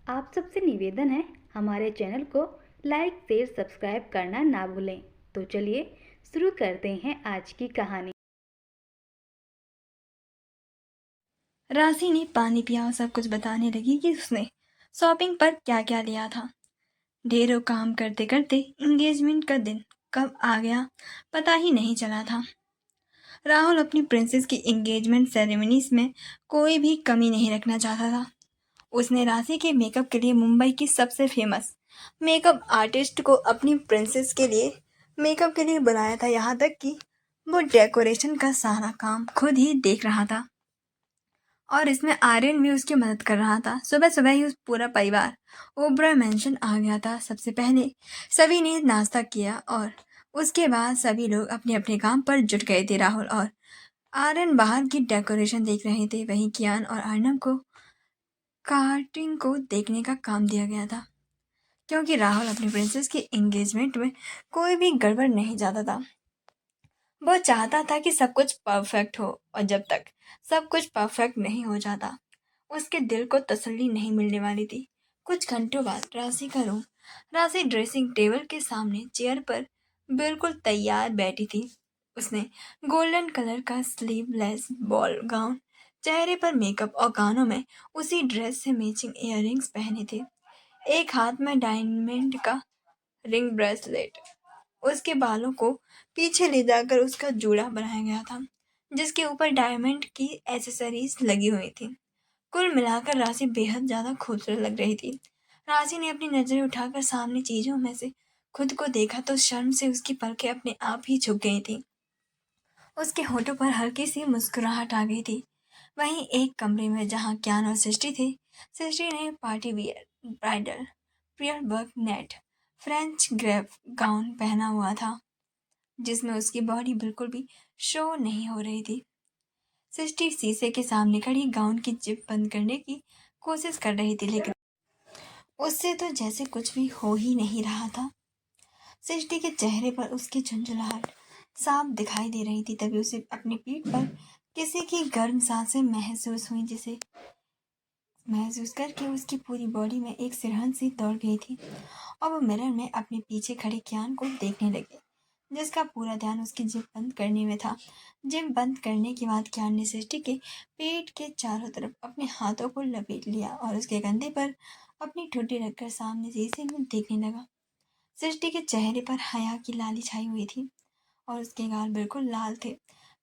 आप सबसे निवेदन है हमारे चैनल को लाइक शेयर सब्सक्राइब करना ना भूलें। तो चलिए शुरू करते हैं आज की कहानी। राशि ने पानी पिया और सब कुछ बताने लगी कि उसने शॉपिंग पर क्या क्या लिया था। ढेरों काम करते करते एंगेजमेंट का दिन कब आ गया पता ही नहीं चला था। राहुल अपनी प्रिंसेस की एंगेजमेंट सेरेमनीज में कोई भी कमी नहीं रखना चाहता था। उसने राशि के मेकअप के लिए मुंबई की सबसे फेमस मेकअप आर्टिस्ट को अपनी प्रिंसेस के लिए मेकअप के लिए बुलाया था, यहाँ तक कि वो डेकोरेशन का सारा काम खुद ही देख रहा था और इसमें आर्यन भी उसकी मदद कर रहा था। सुबह सुबह ही उस पूरा परिवार ओबरा मेंशन आ गया था। सबसे पहले सभी ने नाश्ता किया और उसके बाद सभी लोग अपने अपने काम पर जुट गए थे। राहुल और आर्यन बाहर की डेकोरेशन देख रहे थे, वहीं कियान और अर्नब को कार्टिंग को देखने का काम दिया गया था, क्योंकि राहुल अपनी प्रिंसेस की एंगेजमेंट में कोई भी गड़बड़ नहीं चाहता था। वो चाहता था कि सब कुछ परफेक्ट हो, और जब तक सब कुछ परफेक्ट नहीं हो जाता उसके दिल को तसल्ली नहीं मिलने वाली थी। कुछ घंटों बाद राशि ड्रेसिंग टेबल के सामने चेयर पर बिल्कुल तैयार बैठी थी। उसने गोल्डन कलर का स्लीवलेस बॉल गाउन, चेहरे पर मेकअप और कानों में उसी ड्रेस से मैचिंग इयररिंग्स पहने थे। एक हाथ में डायमंड का रिंग ब्रेसलेट, उसके बालों को पीछे ले जाकर उसका जूड़ा बनाया गया था, जिसके ऊपर डायमंड की एसेसरीज लगी हुई थी। कुल मिलाकर राशि बेहद ज्यादा खूबसूरत लग रही थी। राशि ने अपनी नजरें उठाकर सामने चीजों में से खुद को देखा तो शर्म से उसकी पलकें अपने आप ही झुक गई थी। उसके होठों पर हल्की सी मुस्कुराहट आ गई थी। वहीं एक कमरे में जहां ज्ञान और सृष्टि थे, सृष्टि ने party wear bridal prior work net French grape gown पहना हुआ था, जिसमें उसकी बॉडी बिल्कुल भी शो नहीं हो रही थी। सृष्टि शीशे के सामने खड़ी गाउन की जिप बंद करने की कोशिश कर रही थी, लेकिन उससे तो जैसे कुछ भी हो ही नहीं रहा था। सृष्टि के चेहरे पर उसकी झुंझुलाहट साफ दिखाई दे रही थी। तभी उसे अपनी पीठ पर किसी की गर्म सांसें महसूस हुई, जिसे महसूस करके उसकी पूरी बॉडी में एक सिरहन सी दौड़ गई थी और वो मिरर में अपने पीछे खड़े कियान को देखने लगी, जिसका पूरा ध्यान उसकी जिप बंद करने में था। जिप बंद करने के बाद कियान ने सृष्टि के पेट के चारों तरफ अपने हाथों को लपेट लिया और उसके कंधे पर अपनी ठुड्डी रखकर सामने शीशे में देखने लगा। सृष्टि के चेहरे पर हया की लाली छाई हुई थी और उसके गाल बिल्कुल लाल थे।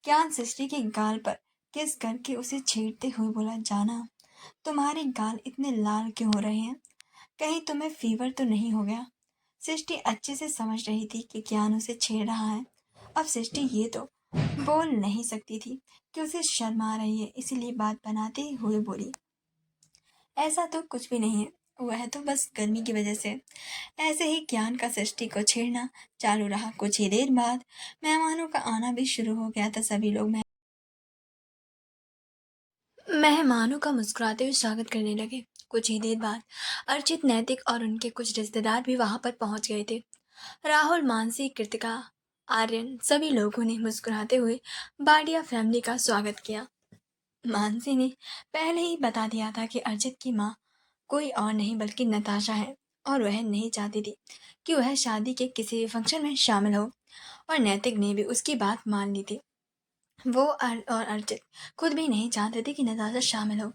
कियान सृष्टि के गाल पर किस करके उसे छेड़ते हुए बोला, जाना, तुम्हारे गाल इतने लाल क्यों हो रहे हैं? कहीं तुम्हें फीवर तो नहीं हो गया? सृष्टि अच्छे से समझ रही थी कि कियान उसे छेड़ रहा है। अब सृष्टि ये तो बोल नहीं सकती थी कि उसे शर्म आ रही है, इसीलिए बात बनाते हुए बोली, ऐसा तो कुछ भी नहीं है, वह तो बस गर्मी की वजह से। ऐसे ही ज्ञान का सृष्टि को छेड़ना चालू रहा। कुछ ही देर बाद मेहमानों का आना भी शुरू हो गया था। सभी लोग मेहमानों का मुस्कुराते हुए स्वागत करने लगे। कुछ ही देर बाद अर्चित, नैतिक और उनके कुछ रिश्तेदार भी वहां पर पहुंच गए थे। राहुल, मानसी, कृतिका, आर्यन, सभी लोगों ने मुस्कुराते हुए बाडिया फैमिली का स्वागत किया। मानसी ने पहले ही बता दिया था कि अर्चित की माँ कोई और नहीं बल्कि नताशा है, और वह नहीं चाहती थी कि वह शादी के किसी भी फंक्शन में शामिल हो, और नैतिक ने भी उसकी बात मान ली थी। वो और अर्चित खुद भी नहीं चाहते थे कि नताशा शामिल हो,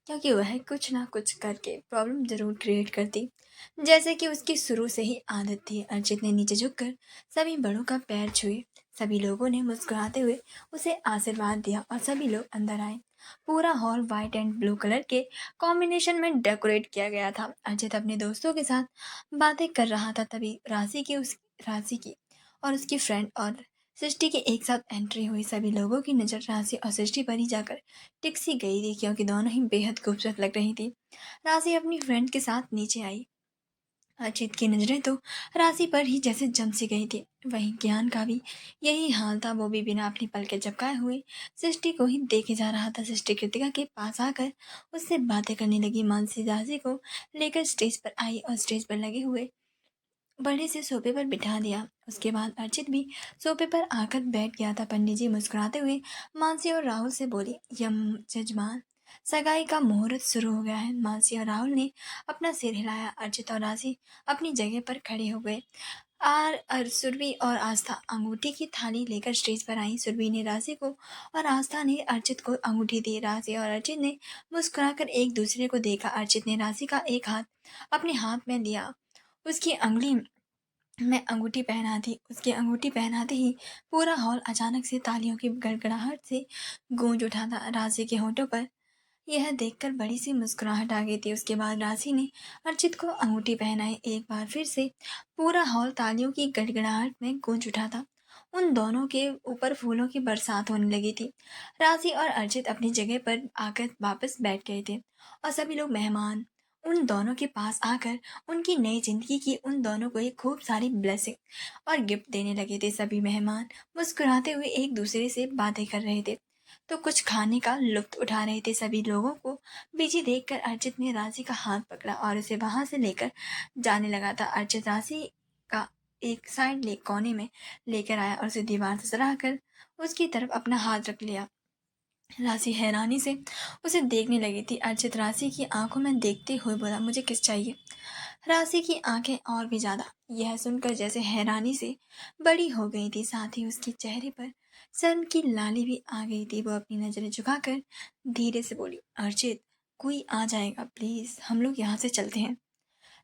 क्योंकि वह कुछ ना कुछ करके प्रॉब्लम जरूर क्रिएट करती, जैसे कि उसकी शुरू से ही आदत थी। अर्चित ने नीचे झुककर सभी बड़ों का पैर छुए। सभी लोगों ने मुस्कुराते हुए उसे आशीर्वाद दिया और सभी लोग अंदर आए। पूरा hall white and blue colour के कॉम्बिनेशन में डेकोरेट किया गया था। अर्चित अपने दोस्तों के साथ बातें कर रहा था, तभी राशि की और उसकी फ्रेंड और सृष्टि की एक साथ एंट्री हुई। सभी लोगों की नज़र राशि और सृष्टि पर ही जाकर टिक सी गई थी, क्योंकि दोनों ही बेहद खूबसूरत लग रही थी। राशि अपनी फ्रेंड के साथ नीचे आई। अचित की नज़रें तो राशि पर ही जैसे जम सी गई थी। वहीं ज्ञान का भी यही हाल था। वो भी बिना अपनी पलकें झपकाए हुए सृष्टि को ही देखे जा रहा था। सृष्टि कृतिका के पास आकर उससे बातें करने लगी। मानसी राशि को लेकर स्टेज पर आई और स्टेज पर लगे हुए बड़े से सोफे पर बिठा दिया। उसके बाद अर्चित भी सोफे पर आकर बैठ गया था। पंडित जी मुस्कुराते हुए मानसी और राहुल से बोली, यम जजमान, सगाई का मुहूर्त शुरू हो गया है। मानसी और राहुल ने अपना सिर हिलाया। अर्चित और राशि अपनी जगह पर खड़े हो गए। सुरभि और आस्था अंगूठी की थाली लेकर स्टेज पर आई। सुरभि ने राशि को और आस्था ने अर्चित को अंगूठी दी। राशि और अर्चित ने मुस्कुराकर एक दूसरे को देखा। अर्चित ने राशि का एक हाथ अपने हाथ में लिया, उसकी अंगुली में अंगूठी पहना दी। उसकी अंगूठी पहनाते ही पूरा हॉल अचानक से तालियों की गड़गड़ाहट से गूंज उठा था। राशि के होठों पर यह देखकर बड़ी सी मुस्कुराहट आ गई थी। उसके बाद राशि ने अर्चित को अंगूठी पहनाई। एक बार फिर से पूरा हॉल तालियों की गड़गड़ाहट में गूंज उठा था। उन दोनों के ऊपर फूलों की बरसात होने लगी थी। राशि और अर्चित अपनी जगह पर आकर वापस बैठ गए थे और सभी लोग मेहमान उन दोनों के पास आकर उनकी नई जिंदगी की उन दोनों को एक खूब सारी ब्लेसिंग और गिफ्ट देने लगे थे। सभी मेहमान मुस्कुराते हुए एक दूसरे से बातें कर रहे थे तो कुछ खाने का लुत्फ उठा रहे थे। सभी लोगों को बिजी देखकर अर्चित ने राशि का हाथ पकड़ा और उसे वहां से लेकर जाने लगा था। अर्चित राशि का एक साइड ले कोने में लेकर आया और उसे दीवार से सराहकर उसकी तरफ अपना हाथ रख लिया। राशि हैरानी से उसे देखने लगी थी। अर्चित राशि की आंखों में देखते हुए बोला, मुझे किस चाहिए? राशि की आंखें और भी ज्यादा यह सुनकर जैसे हैरानी से बड़ी हो गई थी। साथ ही उसके चेहरे पर शर्म की लाली भी आ गई थी। वो अपनी नजरें झुकाकर धीरे से बोली, अर्चित कोई आ जाएगा, प्लीज हम लोग यहाँ से चलते हैं।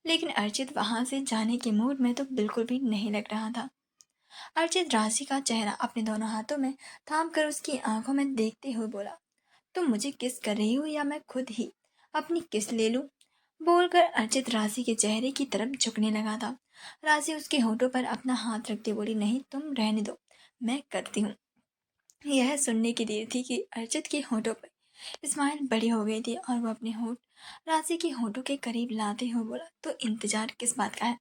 लेकिन अर्चित वहां से जाने के मूड में तो बिल्कुल भी नहीं लग रहा था। अर्चित राशि का चेहरा अपने दोनों हाथों में थाम कर उसकी आंखों में देखते हुए बोला, तुम मुझे किस कर रही हो या मैं खुद ही अपनी किस ले लूं? बोलकर अर्चित राशि के चेहरे की तरफ झुकने लगा था। राशि उसके होठों पर अपना हाथ रखते बोली, नहीं तुम रहने दो, मैं करती हूँ। यह सुनने की देर थी कि अर्चित के होठों पर स्माइल बड़ी हो गई थी और वो अपने होठ राशि के होठों के करीब लाते हुए बोला, तो इंतजार किस बात का है?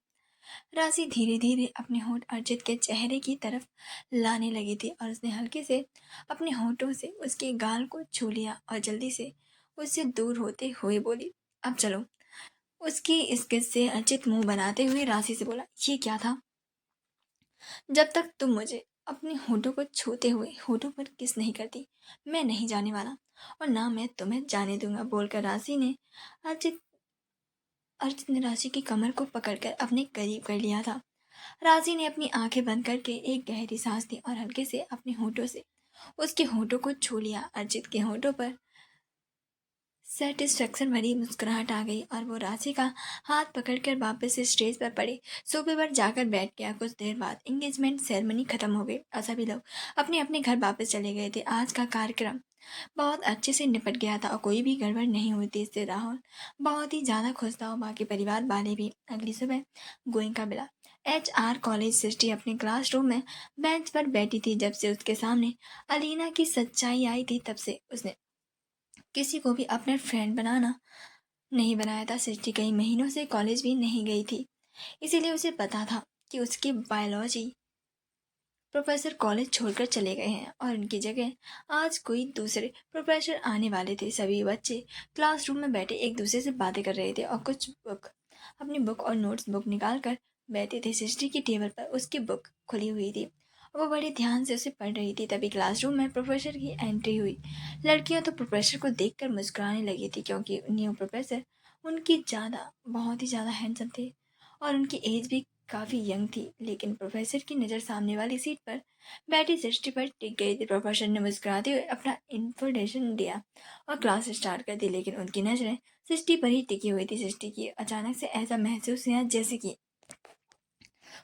राशि धीरे धीरे अपने होठ अर्चित के चेहरे की तरफ लाने लगी थी और उसने हल्के से अपने होठों से उसके गाल को छू लिया और जल्दी से उससे दूर होते हुए बोली, अब चलो। उसकी इस किस से अर्चित मुंह बनाते हुए राशि से बोला, ये क्या था? जब तक तुम मुझे अपने होठों को छूते हुए होठों पर किस नहीं करती, मैं नहीं जाने वाला और ना मैं तुम्हें जाने दूंगा। बोलकर अर्चित अर्चित ने राशि की कमर को पकड़कर अपने करीब कर लिया था। राशि ने अपनी आंखें बंद करके एक गहरी सांस ली और हल्के से अपने होठों से उसके होठों को छू लिया। अर्चित के होठों पर सेटिस्फेक्शन भरी मुस्कुराहट आ गई और वो राशि का हाथ पकड़कर वापस से स्टेज पर पड़े सोफे पर जाकर बैठ गया। कुछ देर बाद एंगेजमेंट सेरेमनी खत्म हो गई और सभी लोग अपने अपने घर वापस चले गए थे। आज का कार्यक्रम बहुत अच्छे से निपट गया था और कोई भी गड़बड़ नहीं हुई थी। इससे राहुल बहुत ही ज़्यादा खुश था और बाकी परिवार वाले भी। अगली सुबह गोइंग का मिला। HR कॉलेज सृष्टि अपने क्लासरूम में बेंच पर बैठी थी। जब से उसके सामने अलीना की सच्चाई आई थी तब से उसने किसी को भी अपना फ्रेंड बनाना नहीं बनाया था। सृष्टि कई महीनों से कॉलेज भी नहीं गई थी, इसीलिए उसे पता था कि उसके बायोलॉजी प्रोफेसर कॉलेज छोड़कर चले गए हैं और उनकी जगह आज कोई दूसरे प्रोफेसर आने वाले थे। सभी बच्चे क्लासरूम में बैठे एक दूसरे से बातें कर रहे थे और कुछ अपनी बुक और नोट्स बुक निकाल कर बैठे थे। सृष्टि की टेबल पर उसकी बुक खुली हुई थी, वो बड़े ध्यान से उसे पढ़ रही थी। तभी क्लासरूम में प्रोफेसर की एंट्री हुई। लड़कियां तो प्रोफेसर को देखकर मुस्कुराने लगी थी क्योंकि न्यू प्रोफेसर उनकी बहुत ही ज़्यादा हैंडसम थे और उनकी एज भी काफ़ी यंग थी। लेकिन प्रोफेसर की नज़र सामने वाली सीट पर बैठी सृष्टि पर टिक गई थी। प्रोफेसर ने मुस्कुराते हुए अपना इंट्रोडक्शन दिया और क्लास स्टार्ट कर दी, लेकिन उनकी नज़रें सृष्टि पर ही टिकी हुई थी। सृष्टि की अचानक से ऐसा महसूस हुआ जैसे कि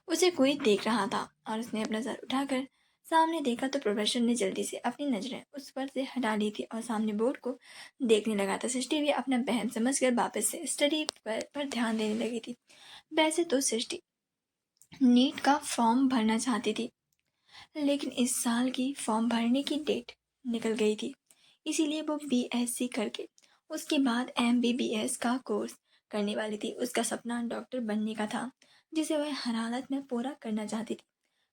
उसे कोई देख रहा था और उसने अपना सर उठाकर सामने देखा तो प्रोफेसर ने जल्दी से अपनी नजरें उस पर से हटा ली थी और सामने बोर्ड को देखने लगा था। सृष्टि भी अपना बहन समझकर वापस से स्टडी पर ध्यान देने लगी थी। वैसे तो सृष्टि नीट का फॉर्म भरना चाहती थी, लेकिन इस साल की फॉर्म भरने की डेट निकल गई थी, इसीलिए वो BSc करके उसके बाद MBBS का कोर्स करने वाली थी। उसका सपना डॉक्टर बनने का था, जिसे वह हर हालत में पूरा करना चाहती थी।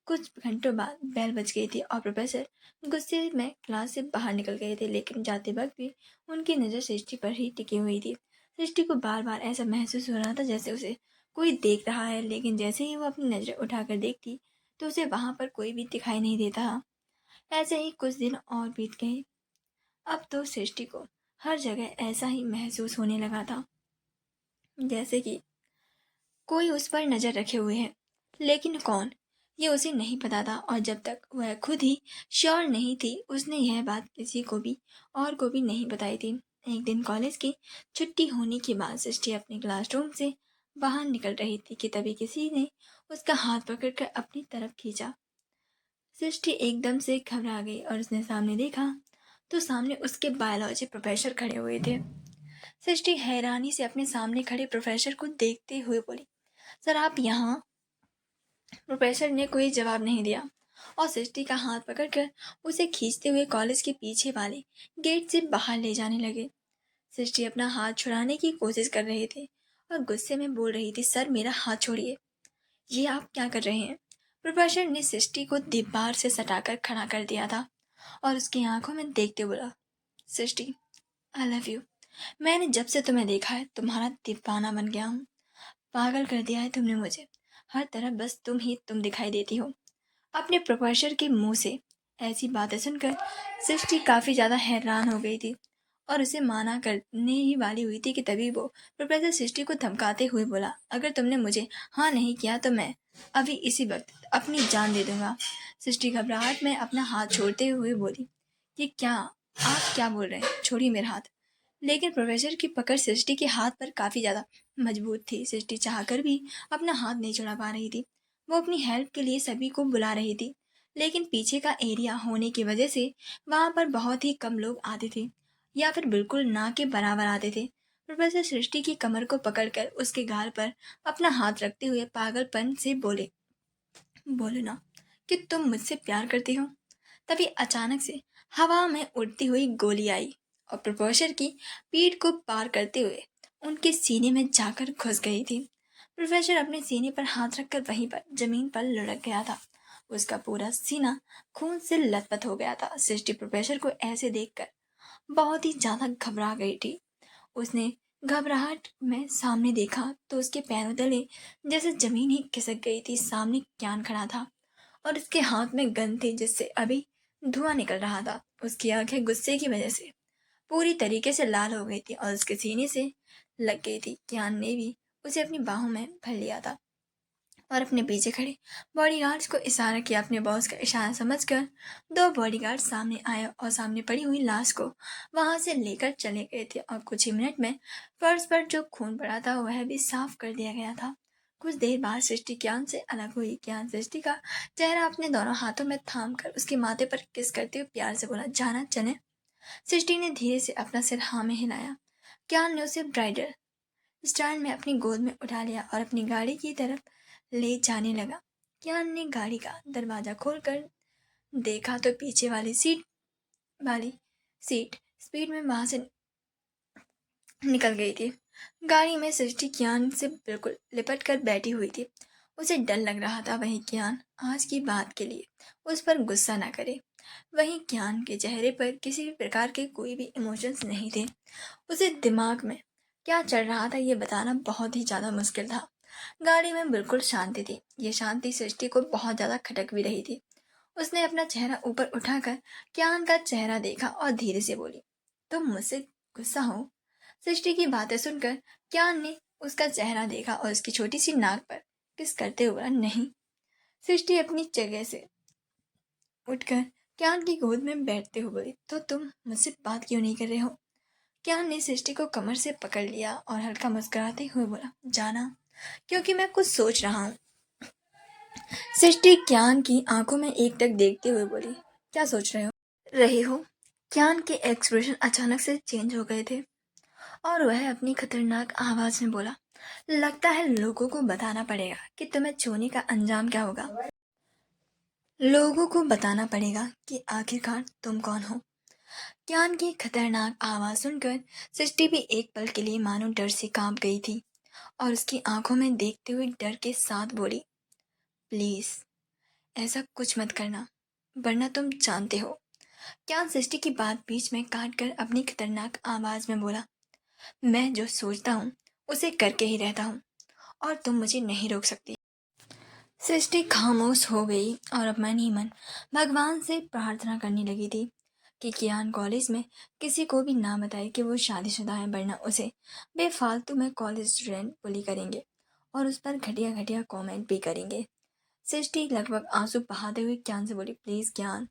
कुछ घंटों बाद बेल बज गई थी और प्रोफेसर गुस्से में क्लास से बाहर निकल गए थे, लेकिन जाते वक्त भी उनकी नज़र सृष्टि पर ही टिकी हुई थी। सृष्टि को बार बार ऐसा महसूस हो रहा था जैसे उसे कोई देख रहा है, लेकिन जैसे ही वो अपनी नज़रें उठाकर देखती तो उसे वहां पर कोई भी दिखाई नहीं देता। ऐसे ही कुछ दिन और बीत गए। अब तो सृष्टि को हर जगह ऐसा ही महसूस होने लगा था, जैसे कि कोई उस पर नज़र रखे हुए है। लेकिन कौन, ये उसे नहीं पता था, और जब तक वह खुद ही श्योर नहीं थी उसने यह बात किसी को भी और को भी नहीं बताई थी। एक दिन कॉलेज की छुट्टी होने के बाद सृष्टि अपने क्लासरूम से बाहर निकल रही थी कि तभी किसी ने उसका हाथ पकड़कर अपनी तरफ खींचा। सृष्टि एकदम से घबरा गई और उसने सामने देखा तो सामने उसके बायोलॉजी प्रोफेसर खड़े हुए थे। सृष्टि हैरानी से अपने सामने खड़े प्रोफेसर को देखते हुए बोली, सर आप यहाँ? प्रोफेसर ने कोई जवाब नहीं दिया और सृष्टि का हाथ पकड़कर उसे खींचते हुए कॉलेज के पीछे वाले गेट से बाहर ले जाने लगे। सृष्टि अपना हाथ छुड़ाने की कोशिश कर रही थी और गुस्से में बोल रही थी, सर मेरा हाथ छोड़िए, ये आप क्या कर रहे हैं? प्रोफेसर ने सृष्टि को दीवार से सटाकर खड़ा कर दिया था और उसकी आंखों में देखते बोला, सृष्टि आई लव यू। मैंने जब से तुम्हें देखा है तुम्हारा दीवाना बन गया हूँ। पागल कर दिया है तुमने मुझे। हर तरफ बस तुम ही तुम दिखाई देती हो। अपने प्रोफेसर के मुंह से ऐसी बातें सुनकर सृष्टि काफ़ी ज़्यादा हैरान हो गई थी और उसे माना करने ही वाली हुई थी कि तभी वो प्रोफेसर सृष्टि को धमकाते हुए बोला, अगर तुमने मुझे हाँ नहीं किया तो मैं अभी इसी वक्त अपनी जान दे दूंगा। सृष्टि घबराहट में अपना हाथ छोड़ते हुए बोली, ये क्या, आप क्या बोल रहे हैं, छोड़िए मेरा हाथ। लेकिन प्रोफेसर की पकड़ सृष्टि के हाथ पर काफ़ी ज़्यादा मजबूत थी। सृष्टि चाहकर भी अपना हाथ नहीं छुड़ा पा रही थी। वो अपनी हेल्प के लिए सभी को बुला रही थी, लेकिन पीछे का एरिया होने की वजह से वहाँ पर बहुत ही कम लोग आते थे या फिर बिल्कुल ना के बराबर आते थे। प्रोफेसर सृष्टि की कमर को पकड़कर उसके गाल पर अपना हाथ रखते हुए पागलपन से बोले, बोलो ना कि तुम मुझसे प्यार करती हो। तभी अचानक से हवा में उड़ती हुई गोली आई और प्रोफेसर की पीठ को पार करते हुए उनके सीने में जाकर घुस गई थी। प्रोफेसर अपने सीने पर हाथ रखकर वहीं पर जमीन पर लुढ़क गया था। उसका पूरा सीना खून से लथपथ हो गया था। सृष्टि प्रोफेसर को ऐसे देखकर बहुत ही ज्यादा घबरा गई थी। उसने घबराहट में सामने देखा तो उसके पैरों तले जैसे जमीन ही खिसक गई थी। सामने क्यान खड़ा था और उसके हाथ में गन थी जिससे अभी धुआं निकल रहा था। उसकी आंखें गुस्से की वजह से पूरी तरीके से लाल हो गई थी और उसके सीने से लग गई थी। कियान ने भी उसे अपनी बाहों में भर लिया था और अपने पीछे खड़े बॉडीगार्ड्स को इशारा किया। अपने बॉस का इशारा समझकर दो बॉडीगार्ड सामने आए और सामने पड़ी हुई लाश को वहां से लेकर चले गए थे और कुछ ही मिनट में फर्श पर जो खून पड़ा था वह भी साफ कर दिया गया था। कुछ देर बाद सृष्टि ज्ञान से अलग हुई। ज्ञान सृष्टि का चेहरा अपने दोनों हाथों में थाम कर उसके माथे पर किस करते हुए प्यार से बोला, जाना चले। सृष्टि ने धीरे से अपना सिर हाँ में हिलाया। ज्ञान ने उसे ब्राइडल स्टाइल में अपनी गोद में उठा लिया और अपनी गाड़ी की तरफ ले जाने लगा। ज्ञान ने गाड़ी का दरवाजा खोलकर देखा तो पीछे वाली सीट स्पीड में वहां से निकल गई थी। गाड़ी में सृष्टि ज्ञान से बिल्कुल लिपट कर बैठी हुई थी। उसे डर लग रहा था वहीं ज्ञान आज की बात के लिए उस पर गुस्सा ना करे। वहीं ज्ञान के चेहरे पर किसी भी प्रकार के कोई भी इमोशंस नहीं थे। उसे दिमाग में क्या चल रहा था ये बताना बहुत ही ज़्यादा मुश्किल था। गाड़ी में बिल्कुल शांति थी। ये शांति सृष्टि को बहुत ज़्यादा खटक भी रही थी। उसने अपना चेहरा ऊपर उठाकर ज्ञान का चेहरा देखा और धीरे से बोली, तुम मुझसे गुस्सा हो? सृष्टि की बातें सुनकर ज्ञान ने उसका चेहरा देखा और उसकी छोटी सी नाक पर किस करते हुए बोला, नहीं। सृष्टि अपनी जगह से उठकर ज्ञान की गोद में बैठते हुए बोली, तो तुम मुझसे बात क्यों नहीं कर रहे हो? ज्ञान ने सृष्टि को कमर से पकड़ लिया और हल्का मुस्कुराते हुए बोला, जाना, क्योंकि मैं कुछ सोच रहा हूँ। सृष्टि ज्ञान की आंखों में एकटक देखते हुए बोली, क्या सोच रहे हो? ज्ञान के एक्सप्रेशन अचानक से चेंज हो गए थे और वह अपनी खतरनाक आवाज में बोला, लगता है लोगों को बताना पड़ेगा कि तुम्हें छूने का अंजाम क्या होगा। लोगों को बताना पड़ेगा कि आखिरकार तुम कौन हो। ज्ञान की खतरनाक आवाज सुनकर सृष्टि भी एक पल के लिए मानो डर से कांप गई थी और उसकी आंखों में देखते हुए डर के साथ बोली, प्लीज ऐसा कुछ मत करना, वरना तुम जानते हो। ज्ञान सृष्टि की बात बीच में काट कर अपनी खतरनाक आवाज में बोला, मैं जो सोचता हूँ उसे करके ही रहता हूँ और तुम मुझे नहीं रोक सकती। सृष्टि खामोश हो गई और अब मन ही मन भगवान से प्रार्थना करने लगी थी कि कियान कॉलेज में किसी को भी ना बताए कि वो शादीशुदा है, वरना उसे बेफालतू में कॉलेज स्टूडेंट बुली करेंगे और उस पर घटिया घटिया कमेंट भी करेंगे। सृष्टि लगभग आंसू बहाते हुए कियान से बोली, प्लीज़ कियान,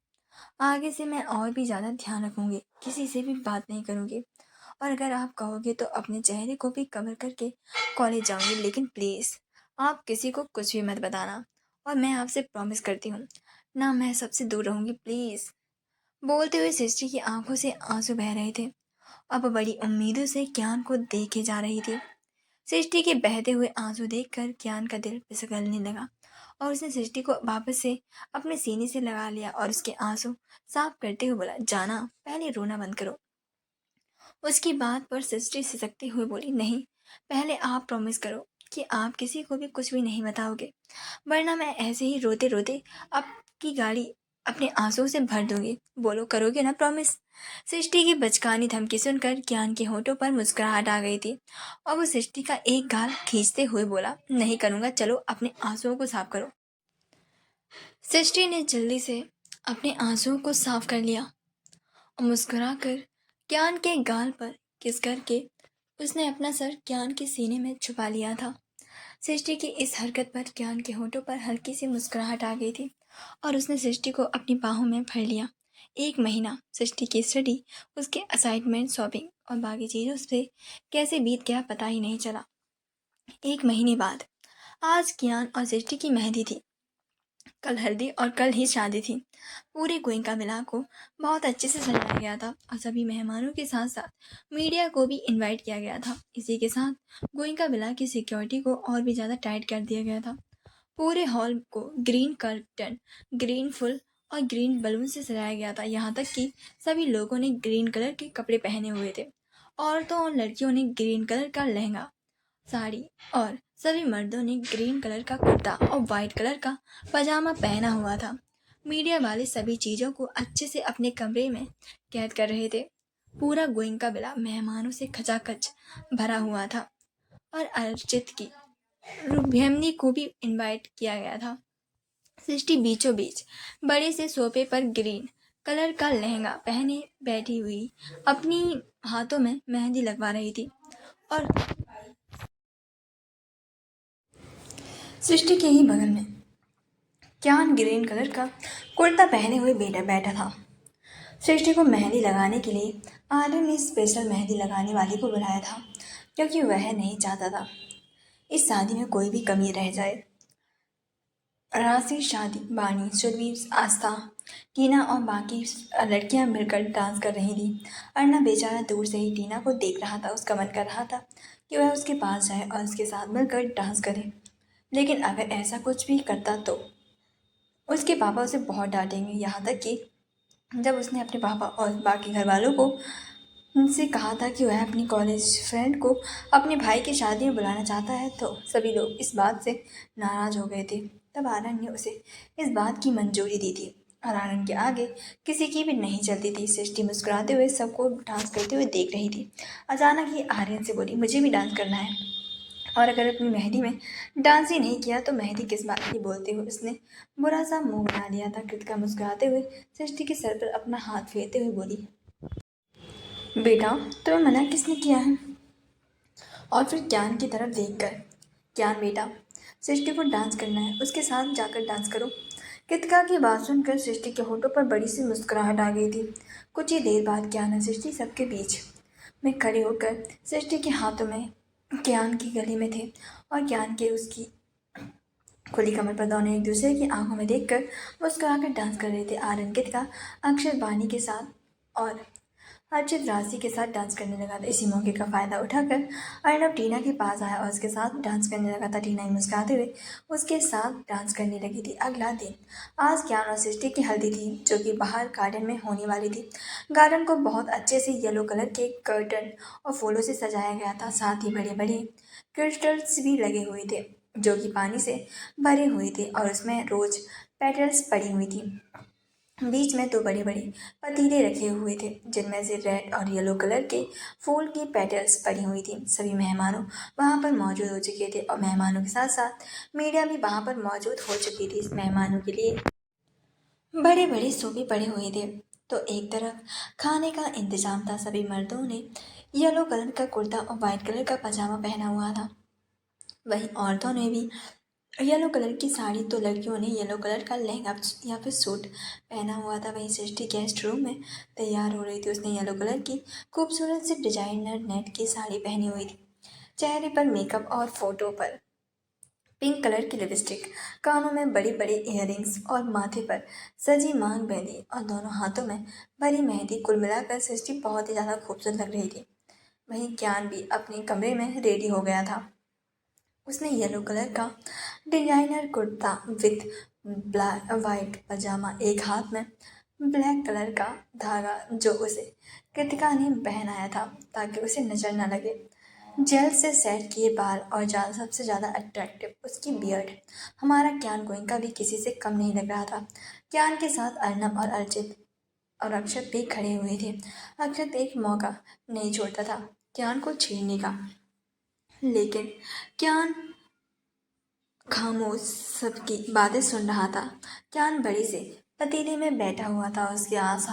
आगे से मैं और भी ज़्यादा ध्यान रखूंगी, किसी से भी बात नहीं करूंगी, और अगर आप कहोगे तो अपने चेहरे को भी कवर करके कॉलेज जाऊंगी, लेकिन प्लीज़ आप किसी को कुछ भी मत बताना, और मैं आपसे प्रॉमिस करती हूँ ना, मैं सबसे दूर रहूंगी, प्लीज़। बोलते हुए सृष्टि की आंखों से आंसू बह रहे थे। अब बड़ी उम्मीदों से कियान को देखे जा रही थी। सृष्टि के बहते हुए आंसू देखकर कियान का दिल पिघलने लगा और उसने सृष्टि को वापस से अपने सीने से लगा लिया और उसके आंसू साफ करते हुए बोला, जाना, पहले रोना बंद करो। उसकी बात पर सृष्टि सिसकती हुए बोली, नहीं, पहले आप प्रॉमिस करो कि आप किसी को भी कुछ भी नहीं बताओगे, वरना मैं ऐसे ही रोते रोते आपकी गाड़ी अपने आंसुओं से भर दूंगी। बोलो, करोगे ना प्रॉमिस? सृष्टि की बचकानी धमकी सुनकर ज्ञान के होठों पर मुस्कुराहट आ गई थी और वो सृष्टि का एक गाल खींचते हुए बोला, नहीं करूंगा, चलो अपने आंसुओं को साफ करो। सृष्टि ने जल्दी से अपने आंसुओं को साफ कर लिया और मुस्कुराकर ज्ञान के गाल पर किस करके उसने अपना सर ज्ञान के सीने में छुपा लिया था। सृष्टि की इस हरकत पर ज्ञान के होठों पर हल्की सी मुस्कुराहट आ गई थी और उसने सृष्टि को अपनी बाहों में भर लिया। एक महीना सृष्टि की स्टडी, उसके असाइनमेंट, शॉपिंग और बाकी चीज़ों से कैसे बीत गया पता ही नहीं चला। एक महीने बाद आज ज्ञान और सृष्टि की मेहंदी थी। कल हल्दी और कल ही शादी थी। पूरे गोइंका विला को बहुत अच्छे से सजाया गया था और सभी मेहमानों के साथ साथ मीडिया को भी इनवाइट किया गया था। इसी के साथ गोइंका विला की सिक्योरिटी को और भी ज़्यादा टाइट कर दिया गया था। पूरे हॉल को ग्रीन कर्टन, ग्रीन फुल और ग्रीन बलून से सजाया गया था। यहाँ तक कि सभी लोगों ने ग्रीन कलर के कपड़े पहने हुए थे। औरतों और लड़कियों ने ग्रीन कलर का लहंगा, साड़ी और सभी मर्दों ने ग्रीन कलर का कुर्ता और वाइट कलर का पजामा पहना हुआ था। मीडिया वाले सभी चीज़ों को अच्छे से अपने कमरे में कैद कर रहे थे। पूरा गोइंका विला मेहमानों से खचाखच भरा हुआ था और अर्चित की रुभ्यमनी को भी इनवाइट किया गया था। सृष्टि बीचों बीच बड़े से सोफे पर ग्रीन कलर का लहंगा पहने बैठी हुई अपनी हाथों में मेहंदी लगवा रही थी और सृष्टि के ही बगल में ज्ञान ग्रीन कलर का कुर्ता पहने हुए बेटा बैठा था। सृष्टि को मेहंदी लगाने के लिए आर्यन ने स्पेशल मेहंदी लगाने वाली को बुलाया था, क्योंकि वह नहीं चाहता था इस शादी में कोई भी कमी रह जाए। राशि, शादी, बानी, सुरभि, आस्था, टीना और बाकी लड़कियां मिलकर डांस कर रही थी। अर्णव बेचारा दूर से ही टीना को देख रहा था। उसका मन कर रहा था कि वह उसके पास जाए और उसके साथ मिलकर डांस करे, लेकिन अगर ऐसा कुछ भी करता तो उसके पापा उसे बहुत डांटेंगे। यहाँ तक कि जब उसने अपने पापा और बाकी घर वालों को उनसे कहा था कि वह अपनी कॉलेज फ्रेंड को अपने भाई की शादी में बुलाना चाहता है, तो सभी लोग इस बात से नाराज़ हो गए थे। तब आनंद ने उसे इस बात की मंजूरी दी थी और आनंद के आगे किसी की भी नहीं चलती थी। सृष्टि मुस्कुराते हुए सबको डांस करते हुए देख रही थी। अचानक ही आर्यन से बोली, मुझे भी डांस करना है, और अगर अपनी मेहंदी में डांस ही नहीं किया तो मेहंदी किस बात की। बोलते हुए उसने बुरा सा मुंह बना लिया था। कृतिका मुस्कुराते हुए सृष्टि के सर पर अपना हाथ फेरते हुए बोली, बेटा, तुम्हें मना किसने किया है? और फिर ज्ञान की तरफ देखकर, ज्ञान बेटा, सृष्टि को डांस करना है, उसके साथ जाकर डांस करो। कृतिका की बात सुनकर सृष्टि के होठों पर बड़ी सी मुस्कुराहट आ गई थी। कुछ ही देर बाद ज्ञान और सृष्टि सबके बीच में खड़े होकर सृष्टि के हाथों में ज्ञान की गले में थे और ज्ञान के उसकी खुली कमर पर दोनों एक दूसरे की आंखों में देखकर मुस्कुराकर डांस कर रहे थे। आर्यन, कृतिका, अक्षर बानी के साथ और अर्चित राशि के साथ डांस करने लगा था। इसी मौके का फायदा उठाकर अर्णव टीना के पास आया और उसके साथ डांस करने लगा था। टीना मुस्कुराते हुए उसके साथ डांस करने लगी थी। अगला दिन आज ज्ञान और सृष्टि की हल्दी थी, जो कि बाहर गार्डन में होने वाली थी। गार्डन को बहुत अच्छे से येलो कलर के कर्टन और फूलों से सजाया गया था। साथ ही बड़े बड़े क्रिस्टल्स भी लगे हुए थे, जो कि पानी से भरे हुए थे और उसमें रोज पेटल्स पड़ी हुई थी। बीच में दो बड़े बड़े पतीले रखे हुए थे, जिनमें से रेड और येलो कलर के फूल की पेटल्स पड़ी हुई थी। सभी मेहमानों वहां पर मौजूद हो चुके थे और मेहमानों के साथ साथ मीडिया भी वहां पर मौजूद हो चुकी थी। इस मेहमानों के लिए बड़े बड़े सोफे पड़े हुए थे तो एक तरफ खाने का इंतजाम था। सभी मर्दों ने येलो कलर का कुर्ता और वाइट कलर का पजामा पहना हुआ था। वहीं औरतों ने भी येलो कलर की साड़ी, तो लड़कियों ने येलो कलर का लहंगा या फिर सूट पहना हुआ था। वहीं सृष्टि गेस्ट रूम में तैयार हो रही थी। उसने येलो कलर की खूबसूरत सी डिजाइनर नेट की साड़ी पहनी हुई थी। चेहरे पर मेकअप और फोटो पर पिंक कलर की लिपस्टिक, कानों में बड़ी बड़ी इयररिंग्स और माथे पर सजी मांग मेहंदी और दोनों हाथों में भरी मेहंदी। कुल मिलाकर सृष्टि बहुत ही ज़्यादा खूबसूरत लग रही थी। वहीं ज्ञान भी अपने कमरे में रेडी हो गया था। उसने येलो कलर का designer kurta with black white pajama, एक हाथ में ब्लैक कलर का धागा जो उसे कृतिका ने पहनाया था ताकि उसे नजर न लगे, जेल से सेट किए बाल और सबसे ज़्यादा अट्रैक्टिव उसकी बियर्ड। हमारा ज्ञान गोइंका भी किसी से कम नहीं लग रहा था। ज्ञान के साथ अर्नब और अर्चित और अक्षत भी खड़े हुए थे। अक्षत एक मौका नहीं छोड़ता था ज्ञान को छेड़ने का, लेकिन ज्ञान खामोश सबकी बातें सुन रहा था। ज्ञान बड़ी से पतीले में बैठा हुआ था। उसके आस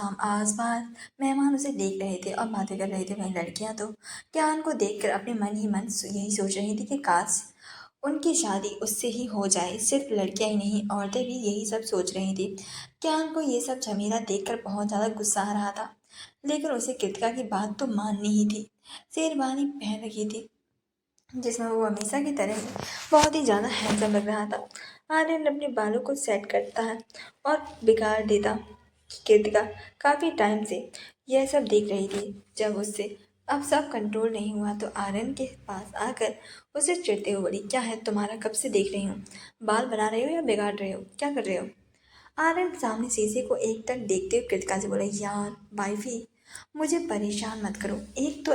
पास मेहमान उसे देख रहे थे और बातें कर रहे थे। वहीं लड़कियां तो ज्ञान को देखकर अपने मन ही मन यही सोच रही थी कि काश उनकी शादी उससे ही हो जाए। सिर्फ लड़कियां ही नहीं, औरतें भी यही सब सोच रही थी। ज्ञान को ये सब झमेला देखकर बहुत ज़्यादा गुस्सा आ रहा था, लेकिन उसे कृतिका की बात तो माननी ही थी। शेरवानी पहन रखी थी जिसमें वो हमेशा की तरह ही बहुत ही ज़्यादा हैंडसम लग रहा था। आर्यन अपने बालों को सेट करता है और बिगाड़ देता। कृतिका काफ़ी टाइम से यह सब देख रही थी। जब उससे अब सब कंट्रोल नहीं हुआ तो आर्यन के पास आकर उसे चिढ़ते हुए बोली, क्या है तुम्हारा, कब से देख रही हूँ, बाल बना रहे हो या बिगाड़ रहे हो, क्या कर रहे हो। आर्यन सामने शीशे को एक तक देखते हुए कृतिका से बोला, यार वाइफी मुझे परेशान मत करो। एक तो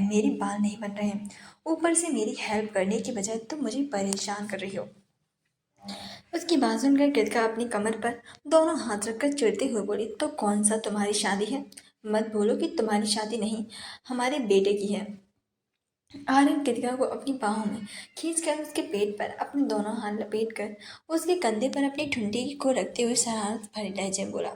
मेरी बाल नहीं बन रहे हैं, ऊपर से मेरी हेल्प करने की बजाय तुम मुझे परेशान कर रही हो। उसकी बात सुनकर कृतिका अपनी कमर पर दोनों हाथ रखकर चिढ़ते हुए बोली, तो कौन सा तुम्हारी शादी है, मत बोलो कि तुम्हारी शादी नहीं, हमारे बेटे की है। आर्यन कृतिका को अपनी बाहों में खींचकर उसके पेट पर अपने दोनों हाथ लपेटकर उसके कंधे पर अपनी ठुंडी को रखते हुए शरारत भरे लहजे में बोला,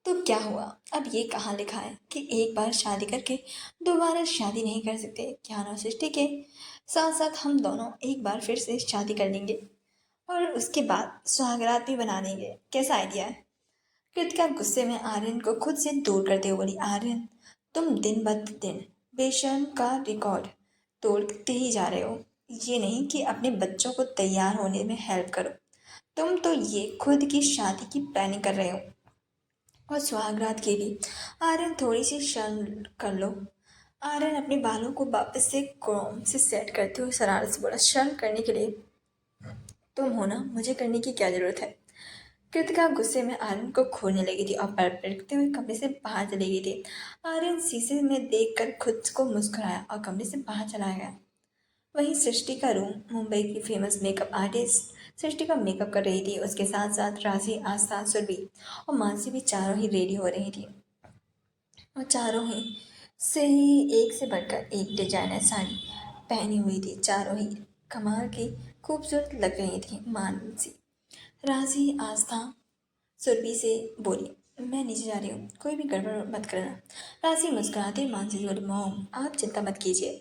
तो क्या हुआ, अब ये कहाँ लिखा है कि एक बार शादी करके दोबारा शादी नहीं कर सकते। ज्ञान और सृष्टि के साथ साथ हम दोनों एक बार फिर से शादी कर लेंगे और उसके बाद सुहागरात भी बना लेंगे, कैसा आइडिया है। कृतिका गुस्से में आर्यन को खुद से दूर करते हुए बोली, आर्यन तुम दिन ब दिन बेशर्म का रिकॉर्ड तोड़ते ही जा रहे हो। ये नहीं कि अपने बच्चों को तैयार होने में हेल्प करो, तुम तो ये खुद की शादी की प्लानिंग कर रहे हो और सुहागरात की भी। आर्यन थोड़ी सी शर्म कर लो। आर्यन अपने बालों को वापस से क्रोम से सेट करते हुए शरारत से बोला, शर्म करने के लिए तुम हो ना, मुझे करने की क्या जरूरत है। कृतिका गुस्से में आर्यन को खोलने लगी थी और पैर पटकते हुए कमरे से बाहर चली गई थी। आर्यन शीशे में देखकर खुद को मुस्कुराया और कमरे से बाहर चला गया। वहीं सृष्टि का रूम, मुंबई की फेमस मेकअप आर्टिस्ट सृष्टि का मेकअप कर रही थी। उसके साथ साथ राशि, आस्था, सुरभि और मानसी भी चारों ही रेडी हो रही थी और चारों ही से ही एक से बढ़कर एक डिजाइनर साड़ी पहनी हुई थी। चारों ही कमाल की खूबसूरत लग रही थी। मानसी, राशि, आस्था सुरभि से बोली, मैं नीचे जा रही हूँ, कोई भी गड़बड़ मत करना। राशि मुस्कुराते मानसी से बोली, मॉम आप चिंता मत कीजिए,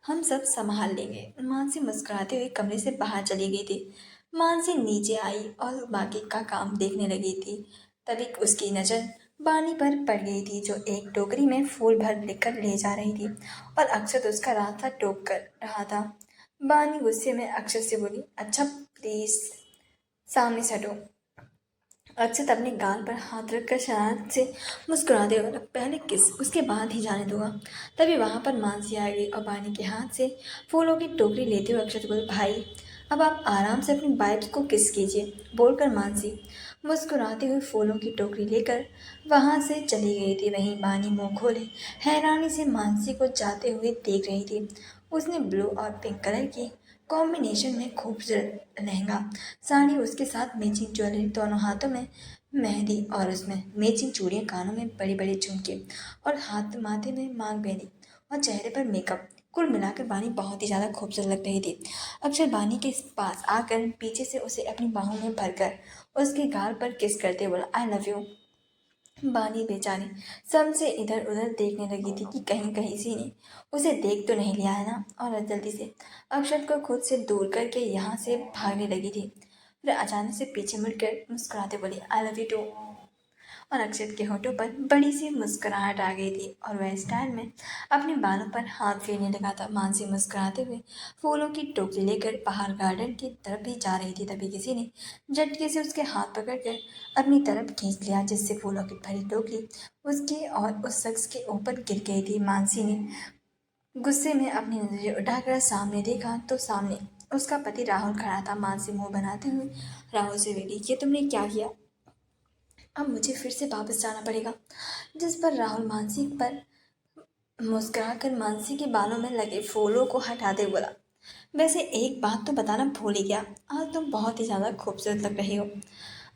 हम सब संभाल लेंगे। मानसी मुस्कुराते हुए कमरे से बाहर चली गई थी। मानसी नीचे आई और बाकी का काम देखने लगी थी। तभी उसकी नज़र बानी पर पड़ गई थी जो एक टोकरी में फूल भर लेकर ले जा रही थी और अक्षत उसका रास्ता टोक कर रहा था। बानी गुस्से में अक्षत से बोली, अच्छा प्लीज सामने से हटो। अक्षत अपने गाल पर हाथ रखकर शरारत से मुस्कुराते हुए बोला, पहले किस, उसके बाद ही जाने दूंगा। तभी वहां पर मानसी आ गई और बानी के हाथ से फूलों की टोकरी लेते हुए अक्षत बोले, भाई अब आप आराम से अपनी वाइफ को किस कीजिए, बोलकर मानसी मुस्कुराते हुए फूलों की टोकरी लेकर वहां से चली गई थी। वहीं बानी मुंह खोले हैरानी से मानसी को जाते हुए देख रही थी। उसने ब्लू और पिंक कलर की कॉम्बिनेशन में खूबसूरत लहंगा, साड़ी, उसके साथ मैचिंग ज्वेलरी, दोनों हाथों में मेहंदी और उसमें मैचिंग चूड़ियाँ, कानों में बड़ी बड़ी झुमके और हाथ माथे में मांग मेहंदी और चेहरे पर मेकअप। कुल मिलाकर बानी बहुत ही ज़्यादा खूबसूरत लग रही थी। अक्षर बानी के पास आकर पीछे से उसे अपनी बाहों में भरकर उसके गाल पर किस करते बोला, आई लव यू। बानी बेचारी सबसे इधर उधर देखने लगी थी कि कहीं कहीं किसी ने उसे देख तो नहीं लिया है ना, और जल्दी से अक्षत को खुद से दूर करके यहाँ से भागने लगी थी। फिर अचानक से पीछे मुड़कर मुस्कुराते बोली, आई लव यू टू। और अक्षत के होठों पर बड़ी सी मुस्कुराहट आ गई थी और वह स्टाइल में अपने बालों पर हाथ फेरने लगा था। मानसी मुस्कुराते हुए फूलों की टोकरी लेकर पहाड़ गार्डन की तरफ भी जा रही थी, तभी किसी ने झटके से उसके हाथ पकड़कर अपनी तरफ खींच लिया, जिससे फूलों की भरी टोकरी उसके और उस शख्स के ऊपर गिर गई थी। मानसी ने गुस्से में अपनी नजरें उठाकर सामने देखा तो सामने उसका पति राहुल खड़ा था। मानसी मुंह बनाते हुए राहुल से बोली, ये तुमने क्या किया? अब मुझे फिर से वापस जाना पड़ेगा। जिस पर राहुल मानसी पर मुस्कुराकर मानसी के बालों में लगे फूलों को हटाते बोला, वैसे एक बात तो बताना भूल ही गया, आज तुम बहुत ही ज़्यादा खूबसूरत लग रही हो।